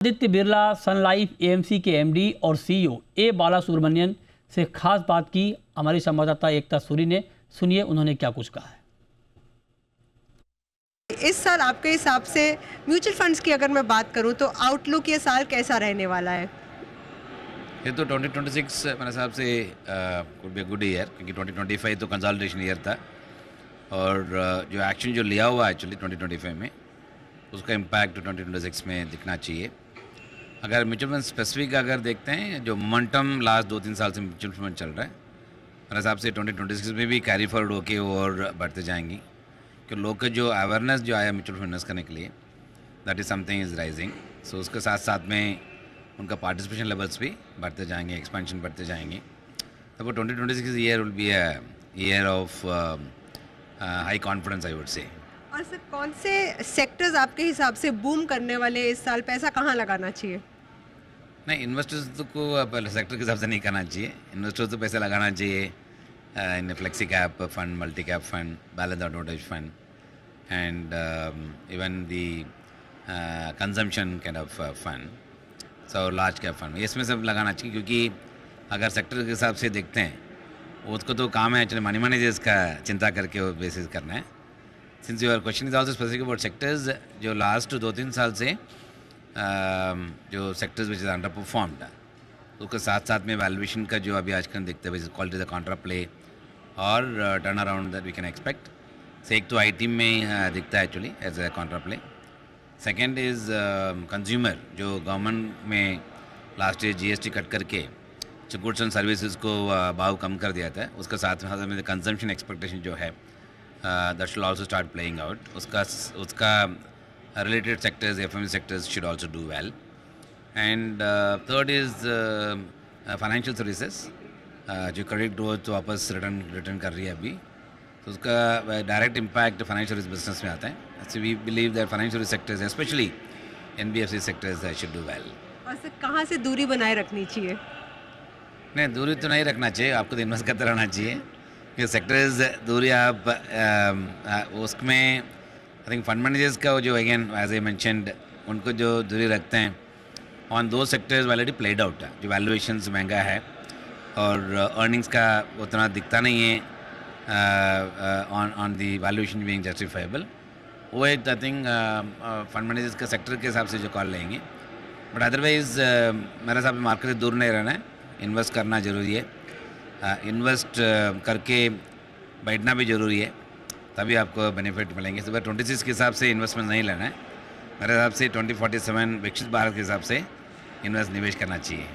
आदित्य बिरला सन life AMC के MD और CEO ए बालासुब्रमण्यन से खास बात की हमारी संवाददाता एकता सूरी ने। सुनिए उन्होंने क्या कुछ कहा है। इस साल आपके हिसाब से म्यूचुअल फंड्स की अगर मैं बात करूं तो आउटलुक ये साल कैसा रहने वाला है? ये तो 2026 मेरे हिसाब से कुड बी गुड ईयर, क्योंकि 2025 तो कंसोलिडेशन ईयर था और जो एक्शन जो लिया हुआ एक्चुअली 2025 में उसका इम्पैक्ट 2026 में दिखना चाहिए। अगर म्यूचुअल फंड स्पेसिफिक अगर देखते हैं, जो मोमेंटम लास्ट 2-3 साल से म्यूचुअल फंड चल रहा है, मेरे हिसाब से 2026 में भी कैरी फॉरवर्ड होके और बढ़ते जाएंगी, कि लोग का जो अवेयरनेस जो आया म्यूचुअल फंड इन्वेस्ट करने के लिए, that is something is rising. So उसके साथ साथ में उनका पार्टिसिपेशन लेवल्स भी बढ़ते जाएंगे, एक्सपेंशन बढ़ते जाएंगे। तब 2026 year will be a year of high confidence I would say. और सर कौन से सेक्टर्स आपके हिसाब से बूम करने वाले इस साल, पैसा कहाँ लगाना चाहिए? नहीं, इन्वेस्टर्स तो को पहले सेक्टर के हिसाब से नहीं करना चाहिए। इन्वेस्टर्स तो पैसे लगाना चाहिए इन flexi cap fund, multi cap fund, balance advantage fund and even the consumption kind of fund, so large cap fund, इसमें सब लगाना चाहिए। क्योंकि अगर सेक्टर के हिसाब से देखते हैं, उसको तो काम है एक्चुअली मनी मैनेजर्स का चिंता करके वो बेसिस करना है। Since your question is also specific about sectors, जो लास्ट 2-3 साल से जो sectors which is under performed, उसके साथ साथ में वैल्यूएशन का जो अभी आजकल देखते हैं, क्वालिटी द कॉन्ट्रा प्ले और turn around that we can expect. से एक तो आईटी में दिखता है actually as a contra play. Second is consumer, जो गवर्नमेंट में लास्ट ईयर जीएसटी कट करके जो गुड्स एंड सर्विसेज को भाव कम कर दिया था, उसके साथ में कंजम्पशन एक्सपेक्टेशन जो है that should also start playing out. उसका related sectors, FMCG sectors should also do well. And third is financial services, जो credit growth तो वापस रिटर्न कर रही है अभी, तो उसका direct impact financial service business में आता है। So we believe that financial sectors, especially NBFC sectors, should do well. और सर कहाँ से दूरी बनाए रखनी चाहिए? नहीं, दूरी तो नहीं रखना चाहिए, आपको तो इन्वेस्ट करते रहना चाहिए। ये सेक्टर्स दूरी आप उसमें आई थिंक फंड मैनेजर्स का जो अगेन एज आई मेंशनड, उनको जो दूरी रखते हैं ऑन दो सेक्टर्स ऑलरेडी प्लेड आउट है। जो वैल्यूएशंस महंगा है और अर्निंग्स का उतना दिखता नहीं है on the valuation being justifiable, वो एक आई थिंक फंड मैनेजर्स का सेक्टर के हिसाब से जो कॉल लेंगे। बट अदरवाइज मेरे हिसाब से मार्केट से दूर नहीं रहना है, इन्वेस्ट करना ज़रूरी है। इन्वेस्ट करके बैठना भी ज़रूरी है, तभी आपको बेनिफिट मिलेंगे। सुबह 26 के हिसाब से इन्वेस्टमेंट नहीं लेना है, मेरे हिसाब से 2047 विकसित भारत के हिसाब से इन्वेस्ट निवेश करना चाहिए।